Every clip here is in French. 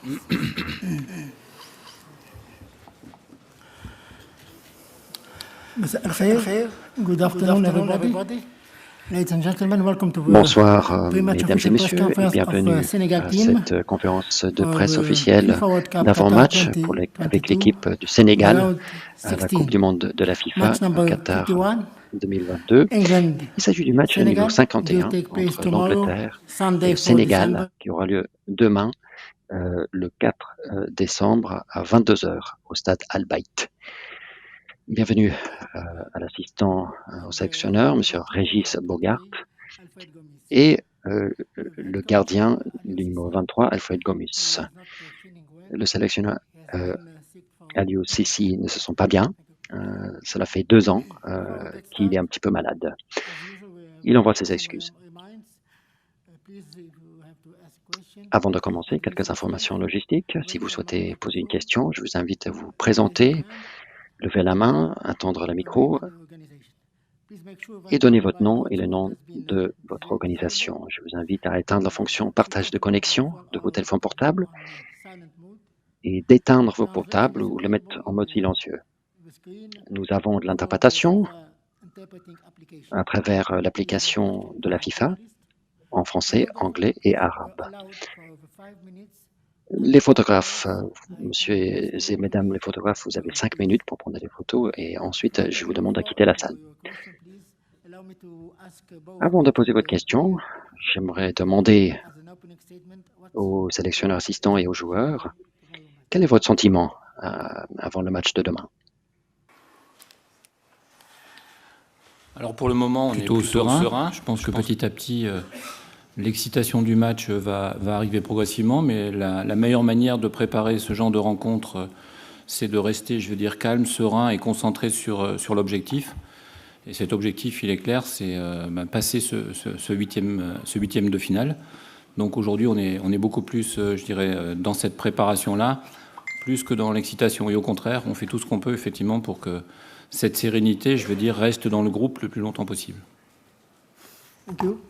Good afternoon, everybody. Ladies and gentlemen, welcome to the Bonsoir, pre-match mesdames et official press messieurs, et conference bienvenue of Senegal à team cette conférence de of presse the officielle FIFA World Cup Qatar d'avant-match avec 2022 l'équipe du Sénégal round à la Coupe 16. du Monde de la FIFA Match number Qatar 51. 2022. England Il s'agit du match numéro Senegal will 51 take place entre tomorrow, l'Angleterre et Sunday le 4 Sénégal December. qui aura lieu demain, le 4 décembre à 22 h au stade Al Bayt. Bienvenue à l'assistant au sélectionneur, M. Régis Bogart, et le gardien du numéro 23, Alfred Gomis. Le sélectionneur Aliou Cissé ne se sent pas bien. Cela fait 2 ans qu'il est un petit peu malade. Il envoie ses excuses. Avant de commencer, quelques informations logistiques. Si vous souhaitez poser une question, je vous invite à vous présenter, lever la main, attendre le micro et donner votre nom et le nom de votre organisation. Je vous invite à éteindre la fonction partage de connexion de vos téléphones portables et d'éteindre vos portables ou le mettre en mode silencieux. Nous avons de l'interprétation à travers l'application de la FIFA en français, anglais et arabe. Les photographes, monsieur et mesdames les photographes, vous avez 5 minutes pour prendre des photos et ensuite je vous demande de quitter la salle. Avant de poser votre question, j'aimerais demander aux sélectionneurs assistants et aux joueurs, quel est votre sentiment avant le match de demain? Alors pour le moment, on est plutôt serein. Je pense que petit à petit, l'excitation du match va arriver progressivement, mais la meilleure manière de préparer ce genre de rencontre, c'est de rester, je veux dire, calme, serein et concentré sur l'objectif. Et cet objectif, il est clair, c'est passer ce huitième de finale. Donc aujourd'hui, on est beaucoup plus, je dirais, dans cette préparation-là, plus que dans l'excitation. Et au contraire, on fait tout ce qu'on peut, effectivement, pour que cette sérénité, je veux dire, reste dans le groupe le plus longtemps possible. Thank you.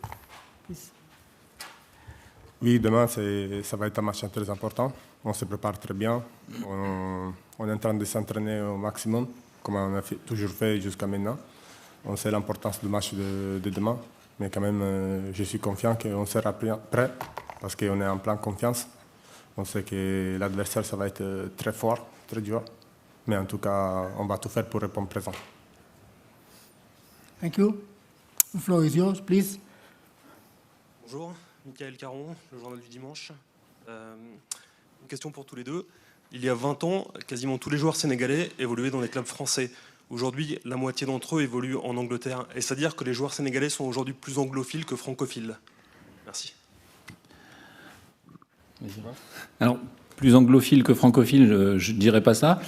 Oui, demain, ça va être un match très important. On se prépare très bien. On est en train de s'entraîner au maximum, comme on a toujours fait jusqu'à maintenant. On sait l'importance du match de demain, mais quand même, je suis confiant qu'on sera prêt parce qu'on est en pleine confiance. On sait que l'adversaire, ça va être très fort, très dur. Mais en tout cas, on va tout faire pour répondre présent. Thank you. The floor is yours, please. Bonjour, Michael Caron, le journal du dimanche. Une question pour tous les deux. Il y a 20 ans, quasiment tous les joueurs sénégalais évoluaient dans les clubs français. Aujourd'hui, la moitié d'entre eux évoluent en Angleterre. Est-ce à dire que les joueurs sénégalais sont aujourd'hui plus anglophiles que francophiles? Merci. Alors, plus anglophile que francophile, je ne dirais pas ça.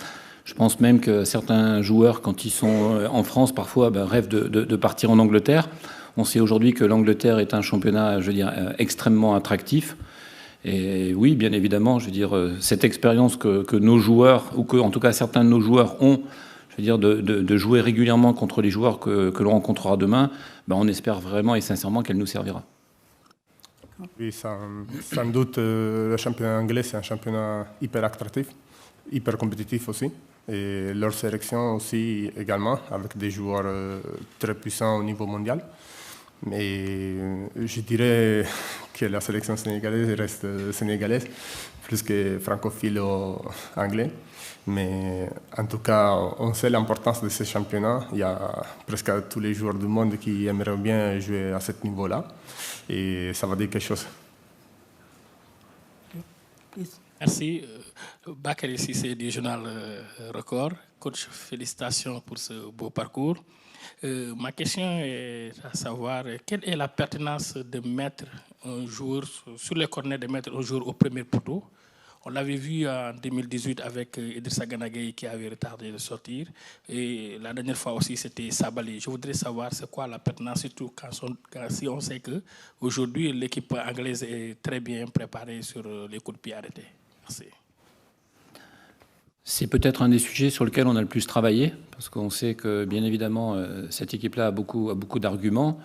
Je pense même que certains joueurs, quand ils sont en France, parfois rêvent de partir en Angleterre. On sait aujourd'hui que l'Angleterre est un championnat, je veux dire, extrêmement attractif. Et oui, bien évidemment, je veux dire, cette expérience que nos joueurs, ou que en tout cas certains de nos joueurs ont, je veux dire, de jouer régulièrement contre les joueurs que l'on rencontrera demain, on espère vraiment et sincèrement qu'elle nous servira. Oui, sans doute, le championnat anglais, c'est un championnat hyper attractif, hyper compétitif aussi. Et leur sélection aussi également, avec des joueurs très puissants au niveau mondial. Mais je dirais que la sélection sénégalaise reste sénégalaise, plus que francophile ou anglais. Mais en tout cas, on sait l'importance de ce championnat. Il y a presque tous les joueurs du monde qui aimeraient bien jouer à ce niveau-là. Et ça va dire quelque chose. Merci. Bakary Cissé du journal Record. Coach, félicitations pour ce beau parcours. Ma question est à savoir, quelle est la pertinence de mettre un jour, sur les corners, de mettre un jour au premier poteau? On l'avait vu en 2018 avec Idrissa Gana Gueye qui avait retardé de sortir. Et la dernière fois aussi, c'était Sabaly. Je voudrais savoir c'est quoi la pertinence, surtout si on sait qu'aujourd'hui, l'équipe anglaise est très bien préparée sur les coups de pied arrêtés. Merci. C'est peut-être un des sujets sur lesquels on a le plus travaillé, parce qu'on sait que, bien évidemment, cette équipe-là a beaucoup d'arguments.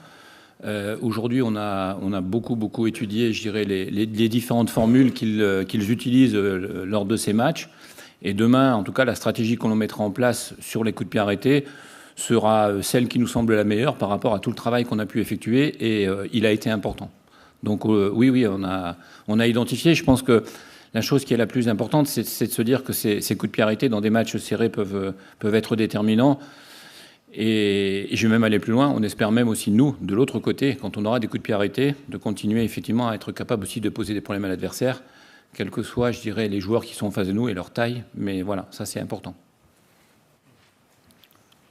Aujourd'hui, on a beaucoup étudié, je dirais, les différentes formules qu'ils utilisent lors de ces matchs. Et demain, en tout cas, la stratégie qu'on mettra en place sur les coups de pied arrêtés sera celle qui nous semble la meilleure par rapport à tout le travail qu'on a pu effectuer, et il a été important. Donc oui, on a identifié. Je pense que la chose qui est la plus importante, c'est de se dire que ces coups de pied arrêtés dans des matchs serrés peuvent être déterminants. Et je vais même aller plus loin. On espère même aussi, nous, de l'autre côté, quand on aura des coups de pied arrêtés, de continuer effectivement à être capable aussi de poser des problèmes à l'adversaire, quels que soient, je dirais, les joueurs qui sont en face de nous et leur taille. Mais voilà, ça c'est important.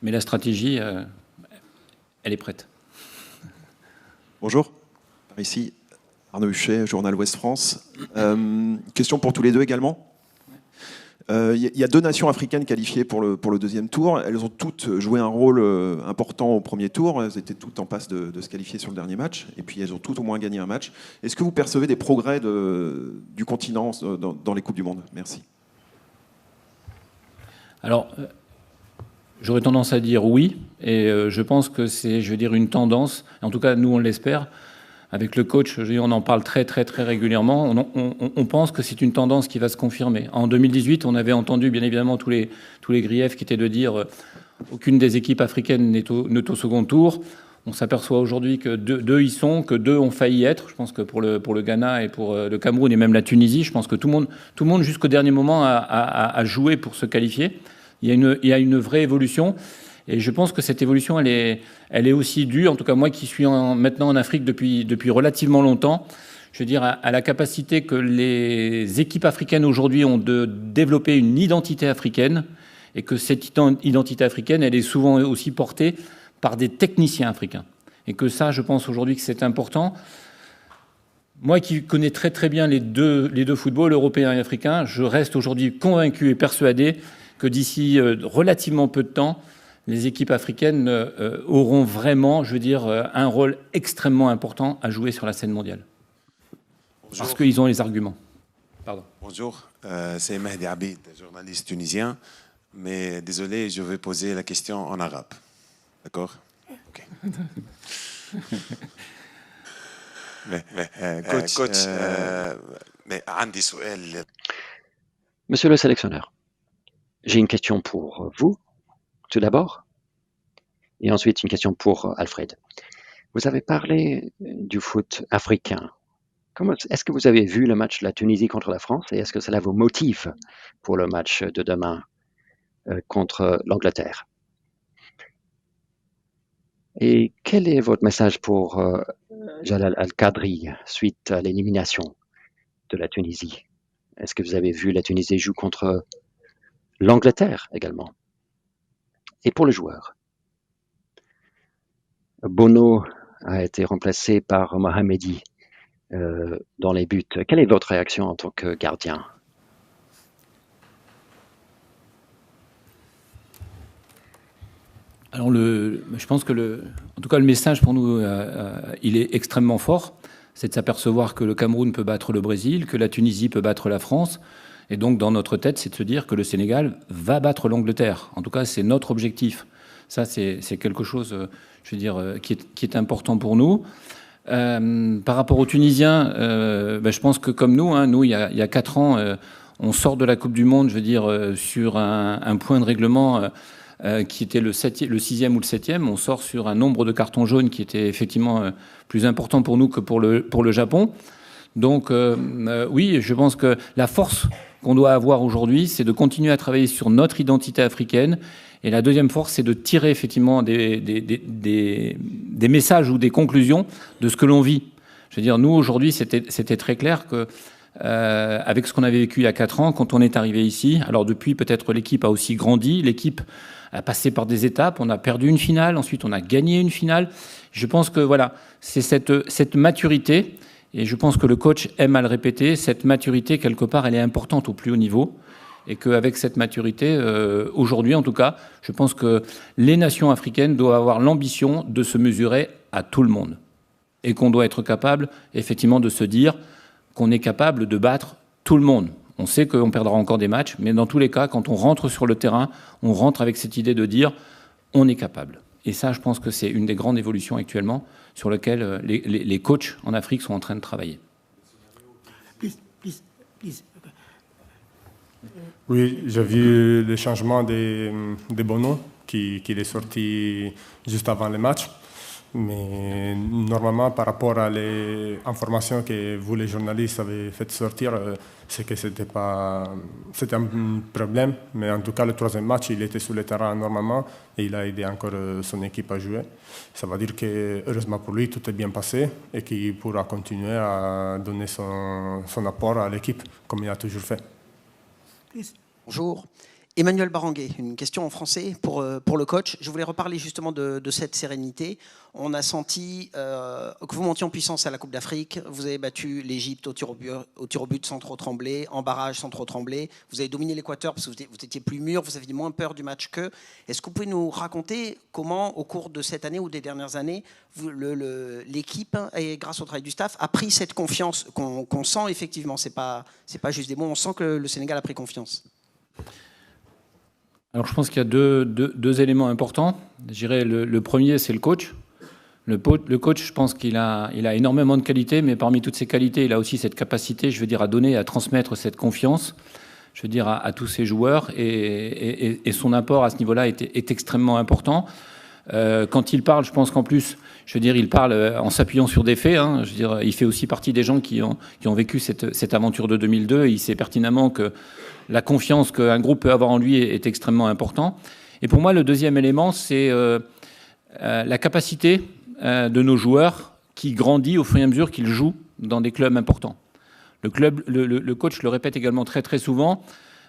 Mais la stratégie, elle est prête. Bonjour, par ici, Arnaud Huchet, Journal Ouest France. Question pour tous les deux également. Il y a 2 nations africaines qualifiées pour le deuxième tour. Elles ont toutes joué un rôle important au premier tour. Elles étaient toutes en passe de se qualifier sur le dernier match. Et puis elles ont toutes au moins gagné un match. Est-ce que vous percevez des progrès du continent dans les Coupes du Monde? Merci. Alors, j'aurais tendance à dire oui. Et je pense que c'est, je veux dire, une tendance. En tout cas, nous, on l'espère. Avec le coach, on en parle très régulièrement. On pense que c'est une tendance qui va se confirmer. En 2018, on avait entendu bien évidemment tous les griefs qui étaient de dire aucune des équipes africaines n'est au second tour. On s'aperçoit aujourd'hui que deux y sont, que 2 ont failli être. Je pense que pour le Ghana et pour le Cameroun et même la Tunisie, je pense que tout le monde jusqu'au dernier moment a joué pour se qualifier. Il y a une vraie évolution. Et je pense que cette évolution, elle est aussi due, en tout cas moi qui suis maintenant en Afrique depuis relativement longtemps, je veux dire à la capacité que les équipes africaines aujourd'hui ont de développer une identité africaine, et que cette identité africaine, elle est souvent aussi portée par des techniciens africains. Et que ça, je pense aujourd'hui que c'est important. Moi qui connais très bien les deux footballs, européens et africains, je reste aujourd'hui convaincu et persuadé que d'ici relativement peu de temps, les équipes africaines auront vraiment, je veux dire, un rôle extrêmement important à jouer sur la scène mondiale. Bonjour. Parce qu'ils ont les arguments. Pardon. Bonjour, c'est Mehdi Abid, journaliste tunisien. Mais désolé, je vais poser la question en arabe. D'accord? Ok. coach, Monsieur le sélectionneur, j'ai une question pour vous, tout d'abord, et ensuite une question pour Alfred. Vous avez parlé du foot africain. Est-ce que vous avez vu le match de la Tunisie contre la France, et est-ce que cela vous motive pour le match de demain contre l'Angleterre? Et quel est votre message pour Jalal Al-Qadri suite à l'élimination de la Tunisie? Est-ce que vous avez vu la Tunisie jouer contre l'Angleterre également? Et pour le joueur, Bono a été remplacé par Mohamedi dans les buts. Quelle est votre réaction en tant que gardien? Alors, je pense que en tout cas, le message pour nous, il est extrêmement fort. C'est de s'apercevoir que le Cameroun peut battre le Brésil, que la Tunisie peut battre la France. Et donc, dans notre tête, c'est de se dire que le Sénégal va battre l'Angleterre. En tout cas, c'est notre objectif. Ça, c'est quelque chose, je veux dire, qui est important pour nous. Par rapport aux Tunisiens, je pense que comme nous, nous, il y a 4 ans, on sort de la Coupe du Monde, je veux dire, sur un point de règlement qui était le 6e ou le 7e. On sort sur un nombre de cartons jaunes qui était effectivement plus important pour nous que pour le Japon. Donc, oui, je pense que la force qu'on doit avoir aujourd'hui, c'est de continuer à travailler sur notre identité africaine. Et la deuxième force, c'est de tirer effectivement des messages ou des conclusions de ce que l'on vit. Je veux dire, nous, aujourd'hui, c'était très clair que avec ce qu'on avait vécu il y a 4 ans, quand on est arrivé ici, alors depuis, peut-être l'équipe a aussi grandi, l'équipe a passé par des étapes, on a perdu une finale, ensuite on a gagné une finale. Je pense que voilà, c'est cette maturité, et je pense que le coach aime à le répéter, cette maturité, quelque part, elle est importante au plus haut niveau. Et qu'avec cette maturité, aujourd'hui en tout cas, je pense que les nations africaines doivent avoir l'ambition de se mesurer à tout le monde. Et qu'on doit être capable, effectivement, de se dire qu'on est capable de battre tout le monde. On sait qu'on perdra encore des matchs, mais dans tous les cas, quand on rentre sur le terrain, on rentre avec cette idée de dire on est capable. Et ça, je pense que c'est une des grandes évolutions actuellement sur lequel les coachs en Afrique sont en train de travailler. Please. Oui, j'ai vu le changement de Bono qui est sorti juste avant le match. Mais normalement, par rapport à les informations que vous, les journalistes, avez fait sortir, c'est que c'était un problème. Mais en tout cas, le troisième match, il était sur le terrain normalement et il a aidé encore son équipe à jouer. Ça veut dire que, heureusement pour lui, tout est bien passé et qu'il pourra continuer à donner son apport à l'équipe, comme il a toujours fait. Bonjour. Emmanuel Baranguet, une question en français pour le coach. Je voulais reparler justement de cette sérénité. On a senti que vous montiez en puissance à la Coupe d'Afrique. Vous avez battu l'Égypte au tir au but sans trop trembler, en barrage sans trop trembler. Vous avez dominé l'Équateur parce que vous étiez plus mûr, vous aviez moins peur du match qu'eux. Est-ce que vous pouvez nous raconter comment, au cours de cette année ou des dernières années, l'équipe, et grâce au travail du staff, a pris cette confiance qu'on sent effectivement, c'est pas juste des mots, on sent que le Sénégal a pris confiance? Alors je pense qu'il y a deux éléments importants. Je dirais le premier, c'est le coach. Le coach, je pense qu'il a énormément de qualités, mais parmi toutes ces qualités, il a aussi cette capacité, je veux dire, à donner, à transmettre cette confiance, je veux dire, à tous ses joueurs, et son apport à ce niveau-là est extrêmement important. Quand il parle, je pense qu'en plus, je veux dire, il parle en s'appuyant sur des faits. Hein. Je veux dire, il fait aussi partie des gens qui ont vécu cette aventure de 2002. Et il sait pertinemment que la confiance qu'un groupe peut avoir en lui est extrêmement important. Et pour moi, le deuxième élément, c'est la capacité de nos joueurs qui grandit au fur et à mesure qu'ils jouent dans des clubs importants. Le coach le répète également très très souvent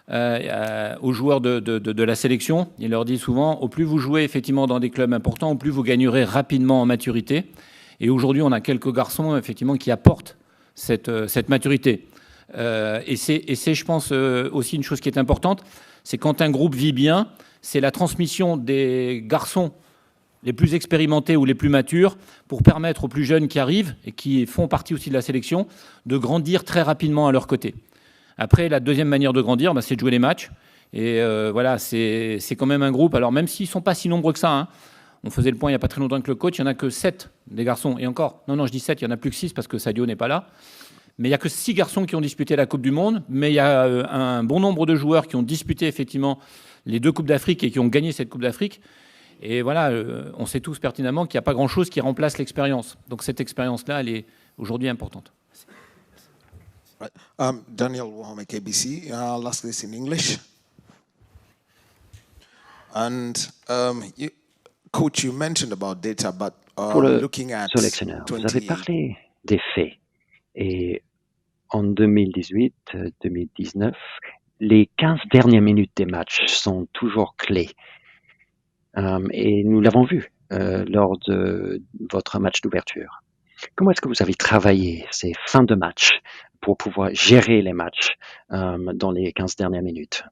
aux joueurs de la sélection. Il leur dit souvent, au plus vous jouez effectivement dans des clubs importants, au plus vous gagnerez rapidement en maturité. Et aujourd'hui, on a quelques garçons effectivement qui apportent cette maturité. Et c'est, je pense, aussi une chose qui est importante, c'est quand un groupe vit bien, c'est la transmission des garçons les plus expérimentés ou les plus matures pour permettre aux plus jeunes qui arrivent et qui font partie aussi de la sélection de grandir très rapidement à leur côté. Après, la deuxième manière de grandir, c'est de jouer les matchs. Et voilà, c'est quand même un groupe. Alors même s'ils ne sont pas si nombreux que ça, hein, on faisait le point il n'y a pas très longtemps avec le coach, il n'y en a que 7 des garçons. Et encore, non, je dis 7, il n'y en a plus que 6 parce que Sadio n'est pas là. Mais il n'y a que 6 garçons qui ont disputé la Coupe du Monde. Mais il y a un bon nombre de joueurs qui ont disputé effectivement les 2 Coupes d'Afrique et qui ont gagné cette Coupe d'Afrique. Et voilà, on sait tous pertinemment qu'il n'y a pas grand-chose qui remplace l'expérience. Donc cette expérience-là, elle est aujourd'hui importante. Daniel Wamek, ABC. I'll ask this in English. And coach, you mentioned about data, but pour le looking at sélectionneur, vous avez parlé des faits. Et en 2018-2019, les 15 dernières minutes des matchs sont toujours clés. Et nous l'avons vu lors de votre match d'ouverture. Comment est-ce que vous avez travaillé ces fins de match pour pouvoir gérer les matchs dans les 15 dernières minutes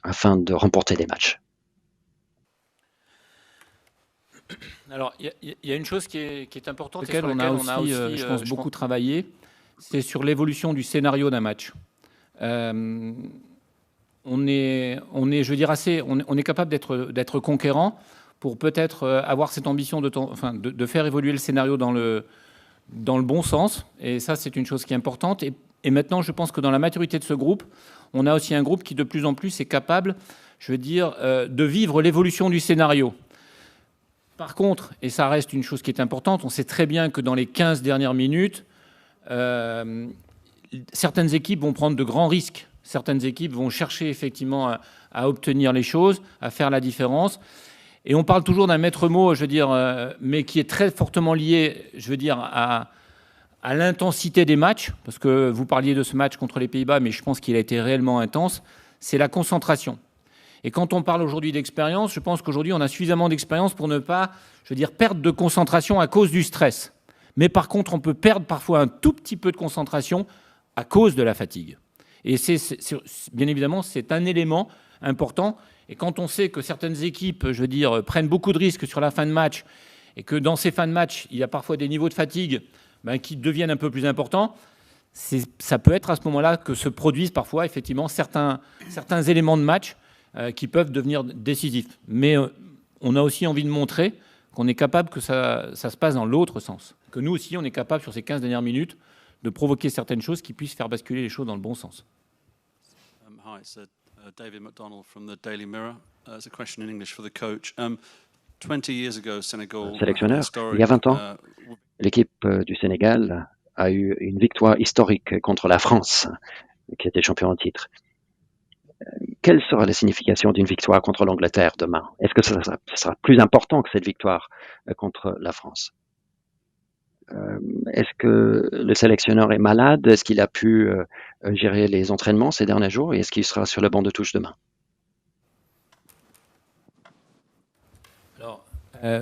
afin de remporter les matchs? Alors, il y a une chose qui est importante et sur laquelle on a aussi je pense, beaucoup travaillé, c'est sur l'évolution du scénario d'un match. On est, je veux dire, on est capable d'être conquérant pour peut-être avoir cette ambition de faire évoluer le scénario dans le bon sens. Et ça, c'est une chose qui est importante. Et maintenant, je pense que dans la maturité de ce groupe, on a aussi un groupe qui, de plus en plus, est capable, je veux dire, de vivre l'évolution du scénario. Par contre, et ça reste une chose qui est importante, on sait très bien que dans les 15 dernières minutes, certaines équipes vont prendre de grands risques. Certaines équipes vont chercher effectivement à obtenir les choses, à faire la différence. Et on parle toujours d'un maître mot, je veux dire, mais qui est très fortement lié, je veux dire, à l'intensité des matchs, parce que vous parliez de ce match contre les Pays-Bas, mais je pense qu'il a été réellement intense, c'est la concentration. Et quand on parle aujourd'hui d'expérience, je pense qu'aujourd'hui, on a suffisamment d'expérience pour ne pas, je veux dire, perdre de concentration à cause du stress. Mais par contre, on peut perdre parfois un tout petit peu de concentration à cause de la fatigue. Et bien évidemment, c'est un élément important. Et quand on sait que certaines équipes, je veux dire, prennent beaucoup de risques sur la fin de match et que dans ces fins de match, il y a parfois des niveaux de fatigue qui deviennent un peu plus importants, ça peut être à ce moment-là que se produisent parfois effectivement certains éléments de match qui peuvent devenir décisifs. Mais on a aussi envie de montrer qu'on est capable que ça se passe dans l'autre sens. Que nous aussi, on est capable, sur ces 15 dernières minutes, de provoquer certaines choses qui puissent faire basculer les choses dans le bon sens. Hi, it's David McDonald from the Daily Mirror. It's a question in English for the coach. 20 years ago, Senegal, Sélectionneur, il y a 20 ans, l'équipe du Sénégal a eu une victoire historique contre la France, qui était champion en titre. Quelle sera la signification d'une victoire contre l'Angleterre demain? Est-ce que ça sera plus important que cette victoire contre la France? Est-ce que le sélectionneur est malade? Est-ce qu'il a pu gérer les entraînements ces derniers jours? Et est-ce qu'il sera sur le banc de touche demain? Alors,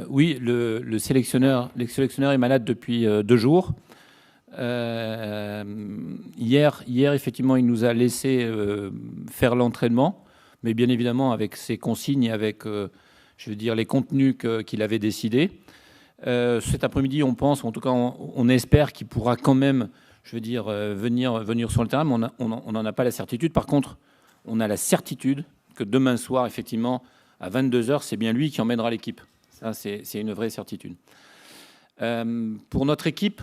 oui, le sélectionneur est malade depuis 2 jours. Hier, effectivement, il nous a laissé faire l'entraînement, mais bien évidemment avec ses consignes et avec, je veux dire, les contenus qu'il avait décidés. Cet après-midi, on pense, en tout cas, on espère qu'il pourra quand même, je veux dire, venir sur le terrain, mais on n'en a pas la certitude. Par contre, on a la certitude que demain soir, effectivement, à 22h, c'est bien lui qui emmènera l'équipe. Ça, c'est une vraie certitude. Pour notre équipe,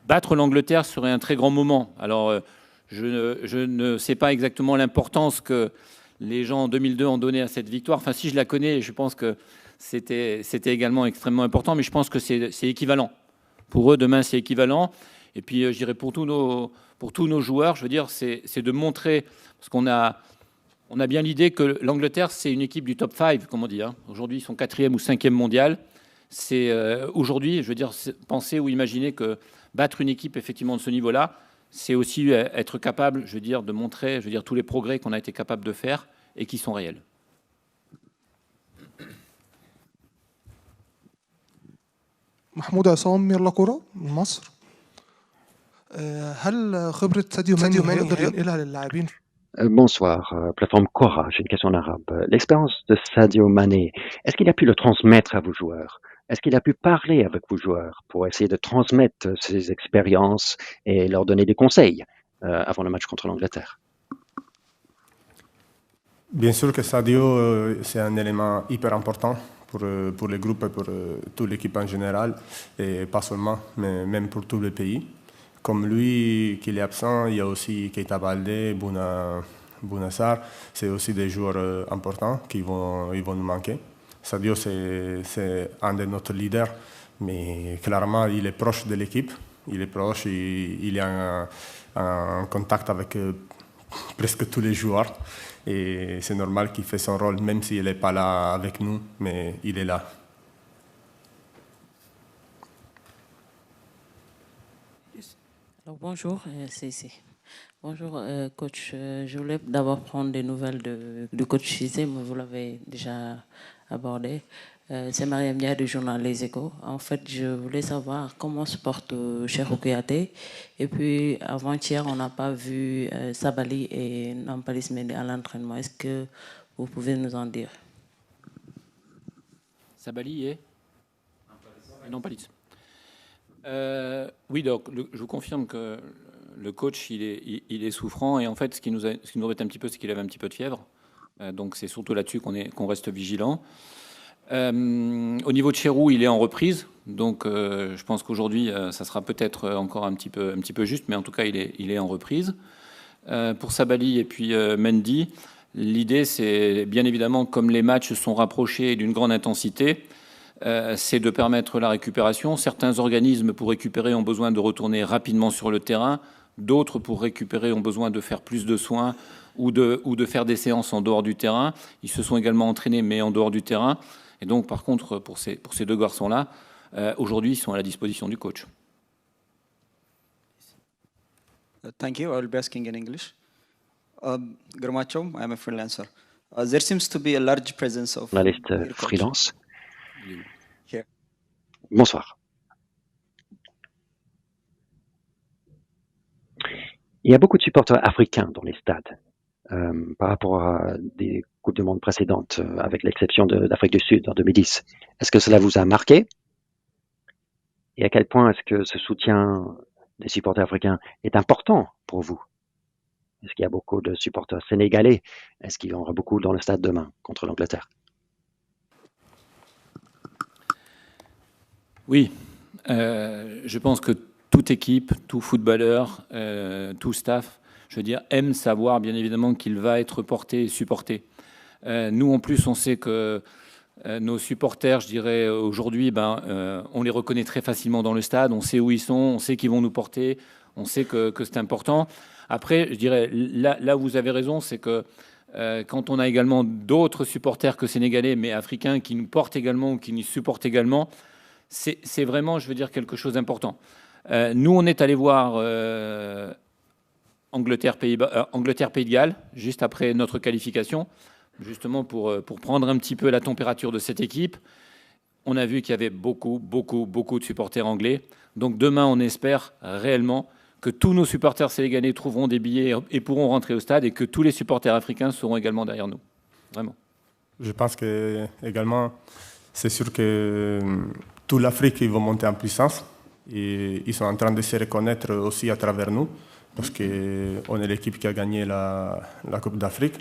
battre l'Angleterre serait un très grand moment. Alors, je ne sais pas exactement l'importance que les gens en 2002 ont donné à cette victoire. Enfin, si je la connais, je pense que c'était également extrêmement important, mais je pense que c'est équivalent. Pour eux, demain, c'est équivalent. Et puis, je dirais pour tous nos joueurs, je veux dire, c'est de montrer, parce qu'on a bien l'idée que l'Angleterre, c'est une équipe du top 5, comme on dit. Hein. Aujourd'hui, ils sont 4e ou 5e mondial. C'est aujourd'hui, je veux dire, penser ou imaginer que battre une équipe effectivement de ce niveau-là, c'est aussi être capable, je veux dire, de montrer, je veux dire, tous les progrès qu'on a été capable de faire et qui sont réels. محمود عصام ميرلا كورة من مصر. هل خبرة ساديو ماني هيقدر ينقلها للاعبين؟ Bonsoir, plateforme Quora, j'ai une question en arabe. L'expérience de Sadio Mané, est-ce qu'il a pu le transmettre à vos joueurs? Est-ce qu'il a pu parler avec vos joueurs pour essayer de transmettre ses expériences et leur donner des conseils avant le match contre l'Angleterre? Bien sûr que Sadio, c'est un élément hyper important pour les groupes et pour toute l'équipe en général, et pas seulement, mais même pour tout le pays. Comme lui, qu'il est absent, il y a aussi Keita Baldé, Bouna Sarr. C'est aussi des joueurs importants ils vont nous manquer. Sadio, c'est un de notre leaders, mais clairement, il est proche de l'équipe. Il est proche, il est en contact avec presque tous les joueurs. Et c'est normal qu'il fait son rôle, même s'il n'est pas là avec nous, mais il est là. Alors, bonjour, bonjour coach. Je voulais d'abord prendre des nouvelles du coach Cissé, mais vous l'avez déjà abordé. C'est Mariam Dia du journal Les Échos. En fait, je voulais savoir comment se porte Cheikhou Kouyaté. Et puis, avant-hier, on n'a pas vu Sabali et Nampalys Mendy à l'entraînement. Est-ce que vous pouvez nous en dire? Sabali et Nampalys. Oui, donc je vous confirme que le coach, il est souffrant. Et en fait, ce qui nous embête un petit peu, c'est qu'il avait un petit peu de fièvre. Donc, c'est surtout là-dessus qu'on reste vigilant. Au niveau de Cheikhou, il est en reprise. Donc, je pense qu'aujourd'hui, ça sera peut-être encore un petit peu juste. Mais en tout cas, il est en reprise. Pour Sabali et puis Mendy, l'idée, c'est bien évidemment, comme les matchs sont rapprochés d'une grande intensité, c'est de permettre la récupération. Certains organismes pour récupérer ont besoin de retourner rapidement sur le terrain. D'autres pour récupérer ont besoin de faire plus de soins ou de faire des séances en dehors du terrain. Ils se sont également entraînés, mais en dehors du terrain. Et donc, par contre, pour ces deux garçons-là, aujourd'hui, ils sont à la disposition du coach. Thank you. I will be asking in English. Garmacho, I am a freelancer. There seems to be a large presence of... La liste freelance. Bonsoir. Il y a beaucoup de supporters africains dans les stades par rapport à des Coupes du Monde précédentes, avec l'exception d'Afrique du Sud en 2010. Est-ce que cela vous a marqué? Et à quel point est-ce que ce soutien des supporters africains est important pour vous? Est-ce qu'il y a beaucoup de supporters sénégalais? Est-ce qu'il y en aura beaucoup dans le stade demain contre l'Angleterre? Oui, je pense que toute équipe, tout footballeur, tout staff, je veux dire, aime savoir bien évidemment qu'il va être porté et supporté. Nous, en plus, on sait que nos supporters, je dirais, aujourd'hui, on les reconnaît très facilement dans le stade, on sait où ils sont, on sait qu'ils vont nous porter, on sait que c'est important. Après, je dirais, là où vous avez raison, c'est que quand on a également d'autres supporters que sénégalais, mais africains, qui nous portent également, qui nous supportent également, c'est vraiment, je veux dire, quelque chose d'important. Nous, on est allé voir Angleterre, Pays de Galles, juste après notre qualification, justement pour prendre un petit peu la température de cette équipe. On a vu qu'il y avait beaucoup de supporters anglais. Donc demain, on espère réellement que tous nos supporters sénégalais trouveront des billets et pourront rentrer au stade, et que tous les supporters africains seront également derrière nous. Vraiment. Je pense que également, c'est sûr que toute l'Afrique va monter en puissance. Et ils sont en train de se reconnaître aussi à travers nous, parce qu'on est l'équipe qui a gagné la Coupe d'Afrique.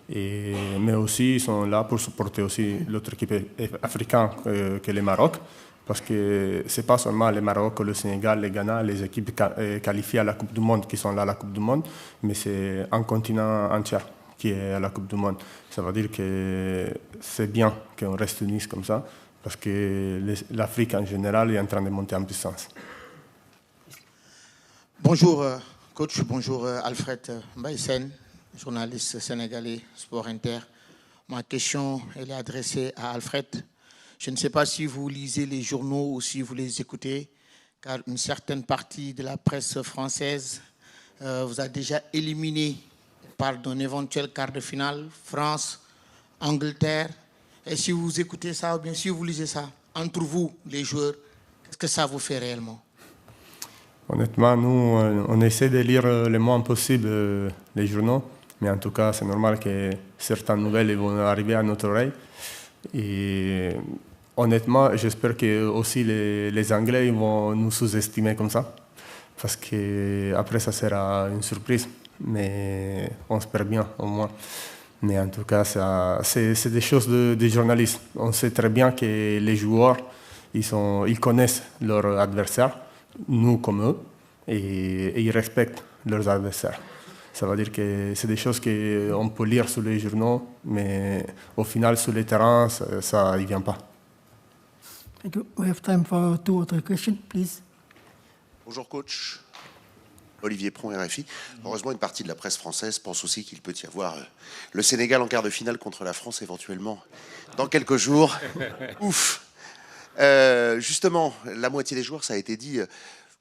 Mais aussi, ils sont là pour supporter aussi l'autre équipe africaine que le Maroc. Parce que ce n'est pas seulement le Maroc, le Sénégal, le Ghana, les équipes qualifiées à la Coupe du Monde qui sont là à la Coupe du Monde, mais c'est un continent entier qui est à la Coupe du Monde. Ça veut dire que c'est bien qu'on reste unis comme ça, parce que l'Afrique en général est en train de monter en puissance. Bonjour coach, bonjour Alfred Mbaïsen, journaliste sénégalais Sport Inter. Ma question elle est adressée à Alfred. Je ne sais pas si vous lisez les journaux ou si vous les écoutez, car une certaine partie de la presse française vous a déjà éliminé par d'un éventuel quart de finale, France, Angleterre. Et si vous écoutez ça ou bien si vous lisez ça, entre vous, les joueurs, qu'est-ce que ça vous fait réellement? Honnêtement, nous, on essaie de lire le moins possible les journaux, mais en tout cas, c'est normal que certaines nouvelles vont arriver à notre oreille. Et honnêtement, j'espère que aussi les Anglais ils vont nous sous-estimer comme ça, parce qu'après, ça sera une surprise. Mais on espère bien, au moins. Mais en tout cas, c'est des choses des journalistes. On sait très bien que les joueurs, ils connaissent leurs adversaires, nous comme eux, et ils respectent leurs adversaires. Ça veut dire que c'est des choses qu'on peut lire sur les journaux, mais au final, sur le terrain, ça ne vient pas. Thank you. We have time for 2 or 3 questions, please. Bonjour coach. Olivier Pron, RFI. Heureusement, une partie de la presse française pense aussi qu'il peut y avoir le Sénégal en quart de finale contre la France éventuellement dans quelques jours. Ouf. Justement, la moitié des joueurs, ça a été dit,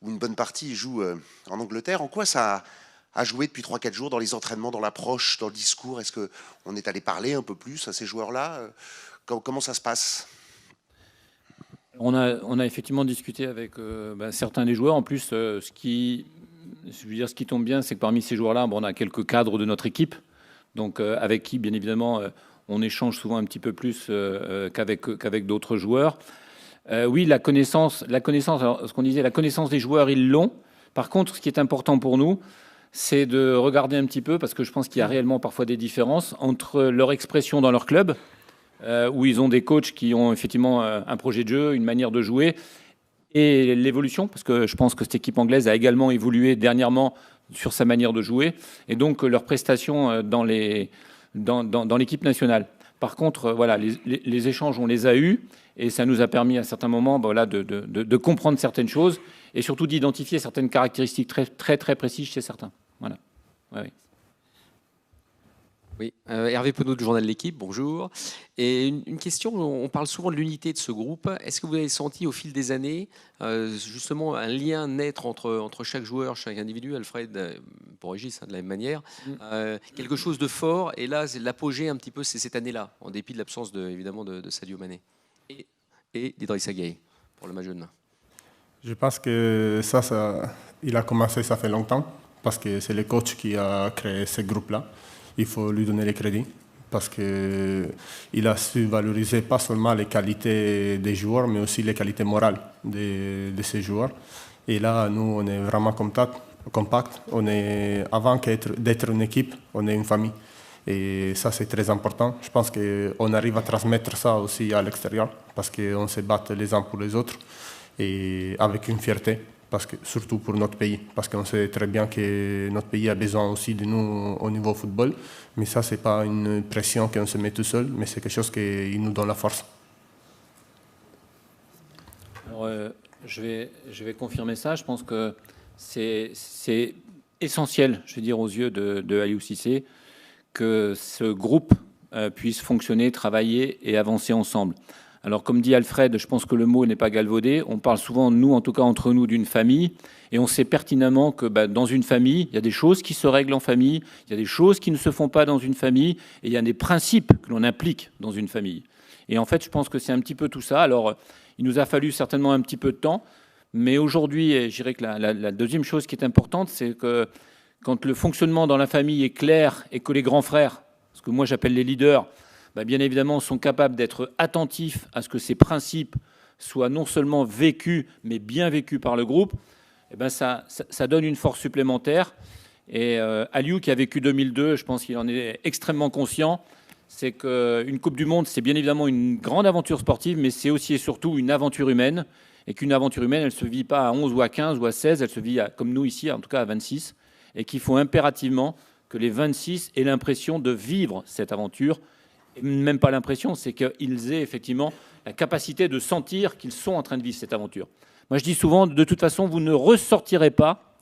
ou une bonne partie jouent en Angleterre. En quoi ça a joué depuis 3-4 jours dans les entraînements, dans l'approche, dans le discours? Est-ce qu'on est allé parler un peu plus à ces joueurs-là? Comment ça se passe? On a effectivement discuté avec certains des joueurs. En plus, ce qui tombe bien, c'est que parmi ces joueurs-là, on a quelques cadres de notre équipe, donc avec qui, bien évidemment, on échange souvent un petit peu plus qu'avec d'autres joueurs. Oui, la connaissance. Alors, ce qu'on disait, la connaissance des joueurs, ils l'ont. Par contre, ce qui est important pour nous, c'est de regarder un petit peu, parce que je pense qu'il y a réellement parfois des différences entre leur expression dans leur club, où ils ont des coachs qui ont effectivement un projet de jeu, une manière de jouer, et l'évolution, parce que je pense que cette équipe anglaise a également évolué dernièrement sur sa manière de jouer, et donc leurs prestations dans l'équipe nationale. Par contre, voilà, les échanges, on les a eus, et ça nous a permis à certains moments de comprendre certaines choses, et surtout d'identifier certaines caractéristiques très précises chez certains. Voilà. Ouais. Oui, Hervé Penaud du journal de l'Équipe, bonjour. Et une question, on parle souvent de l'unité de ce groupe. Est-ce que vous avez senti au fil des années justement un lien naître entre chaque joueur, chaque individu, Alfred, pour Régis, de la même manière, quelque chose de fort, et là, c'est l'apogée un petit peu, c'est cette année-là, en dépit de l'absence évidemment de Sadio Mané et d'Idrissa Gueye, pour le Majeune. Je pense que ça, il a commencé, ça fait longtemps, parce que c'est le coach qui a créé ce groupe-là. Il faut lui donner les crédits, parce qu'il a su valoriser pas seulement les qualités des joueurs, mais aussi les qualités morales de ces joueurs. Et là, nous, on est vraiment compact. Avant d'être une équipe, on est une famille. Et ça, c'est très important. Je pense qu'on arrive à transmettre ça aussi à l'extérieur, parce qu'on se bat les uns pour les autres. et avec une fierté, parce que, surtout pour notre pays, parce qu'on sait très bien que notre pays a besoin aussi de nous au niveau football, mais ça, ce n'est pas une pression qu'on se met tout seul, mais c'est quelque chose qui nous donne la force. Alors, je vais confirmer ça. Je pense que c'est essentiel, je veux dire, aux yeux de Aliou Cissé, que ce groupe puisse fonctionner, travailler et avancer ensemble. Alors, comme dit Alfred, je pense que le mot n'est pas galvaudé. On parle souvent, nous, en tout cas entre nous, d'une famille, et on sait pertinemment que dans une famille, il y a des choses qui se règlent en famille, il y a des choses qui ne se font pas dans une famille, et il y a des principes que l'on applique dans une famille. Et en fait, je pense que c'est un petit peu tout ça. Alors, il nous a fallu certainement un petit peu de temps, mais aujourd'hui, je dirais que la deuxième chose qui est importante, c'est que quand le fonctionnement dans la famille est clair et que les grands frères, ce que moi j'appelle les leaders, bien évidemment sont capables d'être attentifs à ce que ces principes soient non seulement vécus, mais bien vécus par le groupe, ça donne une force supplémentaire. Et Aliou, qui a vécu 2002, je pense qu'il en est extrêmement conscient, c'est qu'une Coupe du Monde, c'est bien évidemment une grande aventure sportive, mais c'est aussi et surtout une aventure humaine, et qu'une aventure humaine, elle ne se vit pas à 11 ou à 15 ou à 16, elle se vit, comme nous ici, en tout cas à 26, et qu'il faut impérativement que les 26 aient l'impression de vivre cette aventure, et même pas l'impression, c'est qu'ils aient effectivement la capacité de sentir qu'ils sont en train de vivre cette aventure. Moi, je dis souvent, de toute façon, vous ne ressortirez pas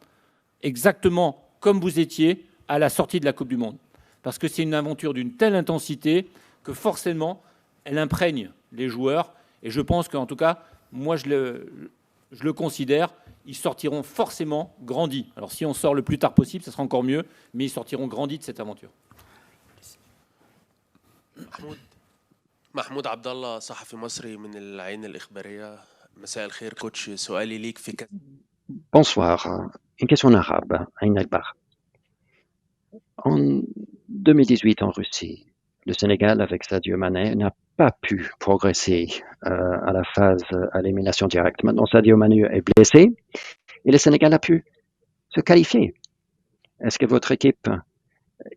exactement comme vous étiez à la sortie de la Coupe du Monde. Parce que c'est une aventure d'une telle intensité que forcément, elle imprègne les joueurs. Et je pense qu'en tout cas, moi, je le considère, ils sortiront forcément grandis. Alors si on sort le plus tard possible, ce sera encore mieux, mais ils sortiront grandis de cette aventure. محمود عبد الله صحفي مصري من العين الإخبارية. مساء الخير كوتش، سؤالي ليك في Bonsoir. Une question en arabe, Aïn Akbar. En 2018 en Russie, le Sénégal avec Sadio Mané n'a pas pu progresser à la phase à l'élimination directe. Maintenant, Sadio Mané est blessé et le Sénégal a pu se qualifier. Est-ce que votre équipe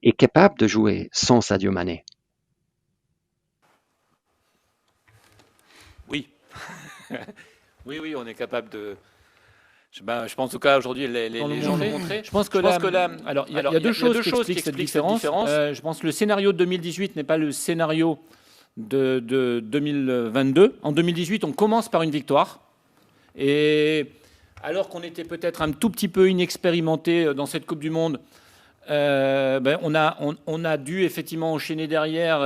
est capable de jouer sans Sadio Mané? Oui. Oui, on est capable de... Je pense en tout cas aujourd'hui les gens l'ont montré. Je pense que là, alors il y a deux choses qui expliquent cette différence. Je pense que le scénario de 2018 n'est pas le scénario de 2022. En 2018, on commence par une victoire. Et alors qu'on était peut-être un tout petit peu inexpérimenté dans cette Coupe du Monde, on a dû effectivement enchaîner derrière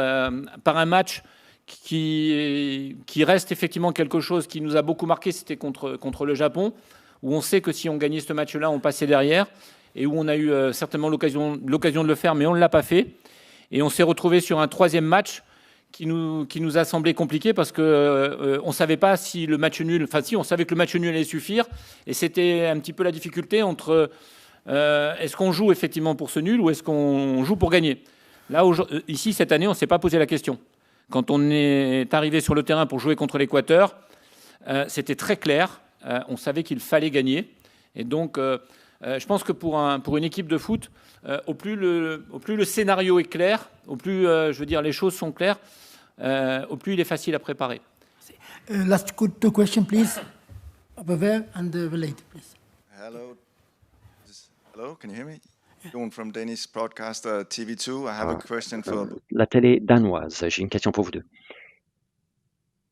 par un match qui reste effectivement quelque chose qui nous a beaucoup marqué, c'était contre le Japon, où on sait que si on gagnait ce match-là, on passait derrière, et où on a eu certainement l'occasion de le faire, mais on ne l'a pas fait. Et on s'est retrouvé sur un troisième match qui nous a semblé compliqué parce qu'on ne savait pas si le match nul... Enfin, si, on savait que le match nul allait suffire, et c'était un petit peu la difficulté entre est-ce qu'on joue effectivement pour ce nul ou est-ce qu'on joue pour gagner. Là, ici, cette année, on ne s'est pas posé la question. Quand on est arrivé sur le terrain pour jouer contre l'Équateur, c'était très clair. On savait qu'il fallait gagner. Et donc, je pense que pour une équipe de foot, au plus le scénario est clair, au plus, je veux dire, les choses sont claires, au plus il est facile à préparer. Last two questions, please. Over there and the lady, please. Hello, can you hear me? Jon from Danish broadcaster TV2. I have a question for... La télé danoise, j'ai une question pour vous deux.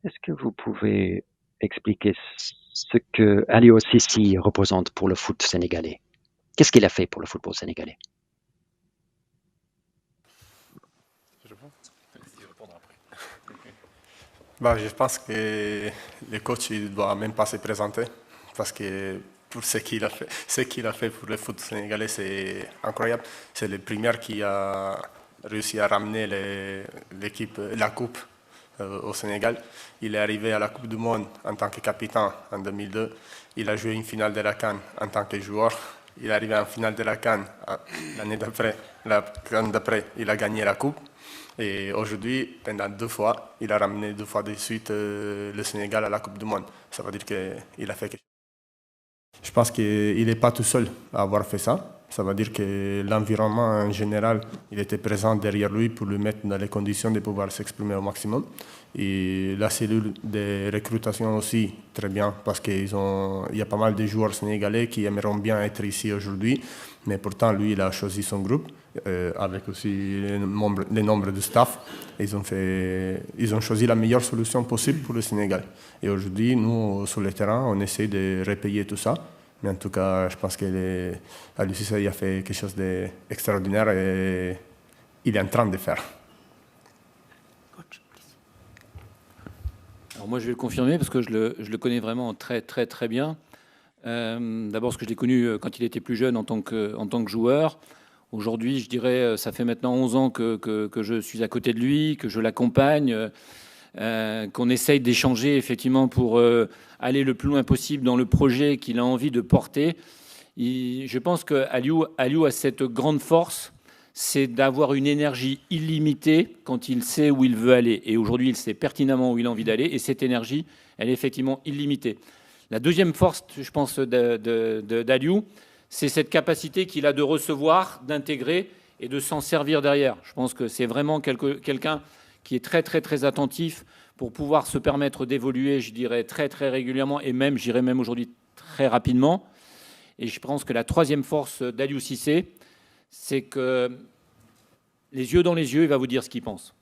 Est-ce que vous pouvez expliquer ce que Aliou Cissé représente pour le foot sénégalais? Qu'est-ce qu'il a fait pour le football sénégalais? Je pense que le coach ne doit même pas se présenter parce que pour ce qu'il a fait pour le foot sénégalais, c'est incroyable. C'est le premier qui a réussi à ramener la coupe au Sénégal. Il est arrivé à la Coupe du Monde en tant que capitaine en 2002. Il a joué une finale de la CAN en tant que joueur. Il est arrivé en finale de la CAN l'année d'après. La CAN d'après, il a gagné la coupe. Et aujourd'hui, pendant 2 fois, il a ramené 2 fois de suite le Sénégal à la Coupe du Monde. Ça veut dire qu'il a fait quelque chose. Je pense qu'il n'est pas tout seul à avoir fait ça. Ça veut dire que l'environnement en général, il était présent derrière lui pour lui mettre dans les conditions de pouvoir s'exprimer au maximum. Et la cellule de recrutation aussi, très bien, parce qu'il y a pas mal de joueurs sénégalais qui aimeront bien être ici aujourd'hui, mais pourtant lui, il a choisi son groupe, avec aussi les nombres de staff. Ils ont choisi la meilleure solution possible pour le Sénégal. Et aujourd'hui, nous, sur le terrain, on essaie de repayer tout ça. Mais en tout cas, je pense qu'Aliou Cissé a fait quelque chose d'extraordinaire et il est en train de faire. Alors moi, je vais le confirmer parce que je le connais vraiment très, très, très bien. D'abord parce que je l'ai connu quand il était plus jeune en tant que joueur. Aujourd'hui, je dirais, ça fait maintenant 11 ans que je suis à côté de lui, que je l'accompagne, qu'on essaye d'échanger effectivement pour aller le plus loin possible dans le projet qu'il a envie de porter. Je pense qu'Aliou a cette grande force, c'est d'avoir une énergie illimitée quand il sait où il veut aller. Et aujourd'hui, il sait pertinemment où il a envie d'aller. Et cette énergie, elle est effectivement illimitée. La deuxième force, je pense, d'Aliou, c'est cette capacité qu'il a de recevoir, d'intégrer et de s'en servir derrière. Je pense que c'est vraiment quelqu'un qui est très, très, très attentif pour pouvoir se permettre d'évoluer, je dirais, très, très régulièrement et même, j'irais même aujourd'hui, très rapidement. Et je pense que la troisième force d'Aliou Cissé, c'est que les yeux dans les yeux, il va vous dire ce qu'il pense.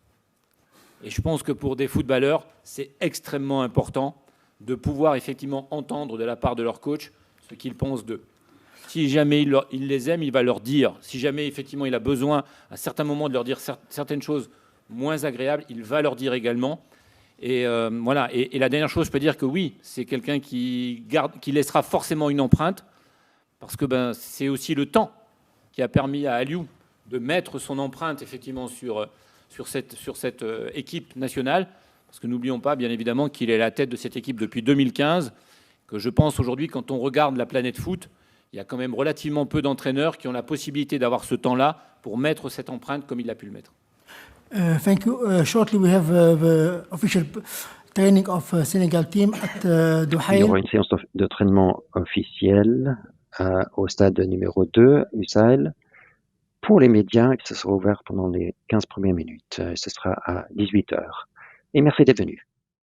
Et je pense que pour des footballeurs, c'est extrêmement important de pouvoir effectivement entendre de la part de leur coach ce qu'ils pensent d'eux. Si jamais il les aime, il va leur dire. Si jamais effectivement il a besoin à certains moments de leur dire certaines choses moins agréables, il va leur dire également. Et voilà. Et la dernière chose, je peux dire que oui, c'est quelqu'un qui laissera forcément une empreinte, parce que c'est aussi le temps qui a permis à Aliou de mettre son empreinte effectivement sur cette équipe nationale. Parce que n'oublions pas, bien évidemment, qu'il est à la tête de cette équipe depuis 2015, que je pense aujourd'hui, quand on regarde la planète foot, il y a quand même relativement peu d'entraîneurs qui ont la possibilité d'avoir ce temps-là pour mettre cette empreinte comme il a pu le mettre. Thank you. Shortly, we have the official training of Senegal team at Duhail. Il y aura une séance d'entraînement officielle au stade numéro 2, Lusail. Pour les médias, ce sera ouvert pendant les 15 premières minutes. Ce sera à 18h. Et merci d'être venu.